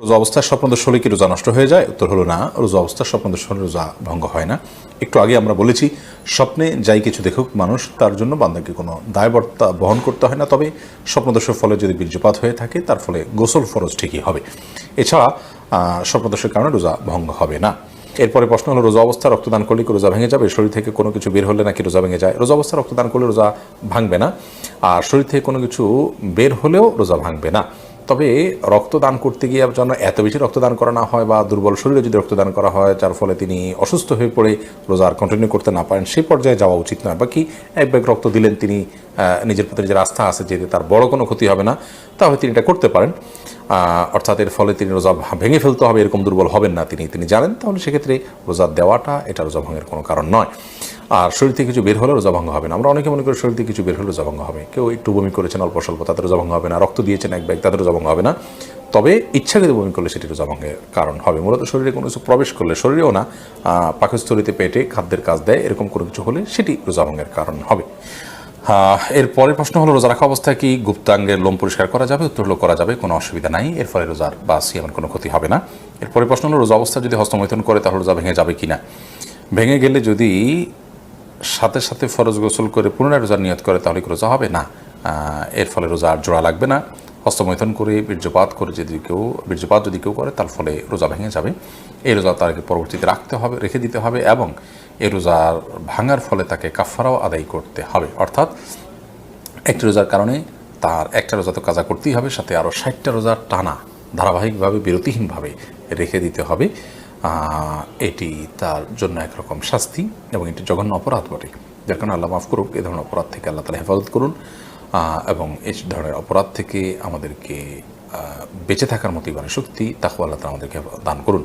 রোজা অবস্থায় স্বপ্নদোষ হলে কি রোজা নষ্ট হয়ে যায়? উত্তর হলো না, রোজা অবস্থায় স্বপ্নদোষ হলে রোজা ভঙ্গ হয় না। একটু আগে আমরা বলেছি স্বপ্নে যাই কিছু দেখুক মানুষ, তার জন্য বান্দাকে কোনো দায়বর্তা বহন করতে হয় না। তবে স্বপ্নদোষের ফলে যদি বীর্যপাত হয়ে থাকে তার ফলে গোসল ফরজ ঠিকই হবে। এছাড়া স্বপ্নদোষের কারণে রোজা ভঙ্গ হবে না। এরপরে প্রশ্ন হলো, রোজা অবস্থায় রক্তদান করলে কি রোজা ভেঙে যাবে? শরীর থেকে কোনো কিছু বের হলে নাকি রোজা ভেঙে যায়? রোজা অবস্থায় রক্তদান করলে রোজা ভাঙবে না, আর শরীর থেকে কোনো কিছু বের হলেও রোজা ভাঙবে না। তবে রক্তদান করতে গিয়ে যেন এত বেশি রক্তদান করা না হয়, বা দুর্বল শরীরে যদি রক্তদান করা হয় যার ফলে তিনি অসুস্থ হয়ে পড়ে রোজা আর কন্টিনিউ করতে না পারেন, সেই পর্যায়ে যাওয়া উচিত নয়। বাকি এক ব্যাগ রক্ত দিলেন, তিনি নিজের প্রতি নিজের আস্থা আছে যে তার বড় কোনো ক্ষতি হবে না, তাহলে তিনি এটা করতে পারেন। অর্থাৎ এর ফলে তিনি রোজা ভেঙে ফেলতে হবে এরকম দুর্বল হবেন না, তিনি জানেন, তাহলে সেক্ষেত্রে রোজা দেওয়াটা এটা রোজা ভঙ্গের কোনো কারণ নয়। আর শরীর থেকে কিছু বের হলে রোজা ভঙ্গ হবে না। আমরা অনেকে মনে করি শরীর থেকে কিছু বের হলে রোজা ভঙ্গ হবে। কেউ একটু বমি করেছেন অল্প স্বল্প, তাদের রোজা ভঙ্গ হবে না। রক্ত দিয়েছেন এক ব্যাগ, তাদের রোজা ভঙ্গ হবে না। তবে ইচ্ছাকৃত বমি করলে সেটি রোজা ভঙ্গের কারণ হবে। মূলত শরীরে কোনো কিছু প্রবেশ করলে, শরীরেও না, পাকস্থলীতে, পেটে খাদ্যের কাজ দেয়, এরকম কোনো কিছু হলে সেটি রোজা ভঙ্গের কারণ হবে। এর পরের প্রশ্ন হলো, রোজা রাখা অবস্থায় কি গুপ্তাঙ্গের লোম পরিষ্কার করা যাবে? উত্তর হলো করা যাবে, কোনো অসুবিধা নাই, এর ফলে রোজার বা সিয়ামের কোনো ক্ষতি হবে না। এরপরের প্রশ্ন হলো, রোজা অবস্থায় যদি হস্তমৈথুন করে তাহলে রোজা ভেঙে যাবে কিনা? ভেঙে গেলে যদি সাথে সাথে ফরজ গোসল করে পুনরায় রোজার নিয়ত করে তাহলে কি রোজা হবে? না, এর ফলে রোজা আর জোড়া লাগবে না। হস্তমৈথুন করে বীর্যপাত যদি কেউ করে তার ফলে রোজা ভেঙে যাবে। এই রোজা তাকে পরবর্তীতে রেখে দিতে হবে, এবং এই রোজার ভাঙার ফলে তাকে কাফারাও আদায় করতে হবে। অর্থাৎ একটি রোজার কারণে তার একটা রোজা তো কাজা করতেই হবে, সাথে আরও 60টা রোজার টানা ধারাবাহিকভাবে বিরতিহীনভাবে রেখে দিতে হবে। এটি তার জন্য একরকম শাস্তি, এবং এটি জঘন্য অপরাধ বটে, যার কারণে আল্লাহ মাফ করুক। এ ধরনের অপরাধ থেকে আল্লাহ তাআলা হেফাজত করুন, এবং এই ধরনের অপরাধ থেকে আমাদেরকে বেঁচে থাকার মতো শক্তি, তাকওয়া আল্লাহ তাআলা আমাদেরকে দান করুন।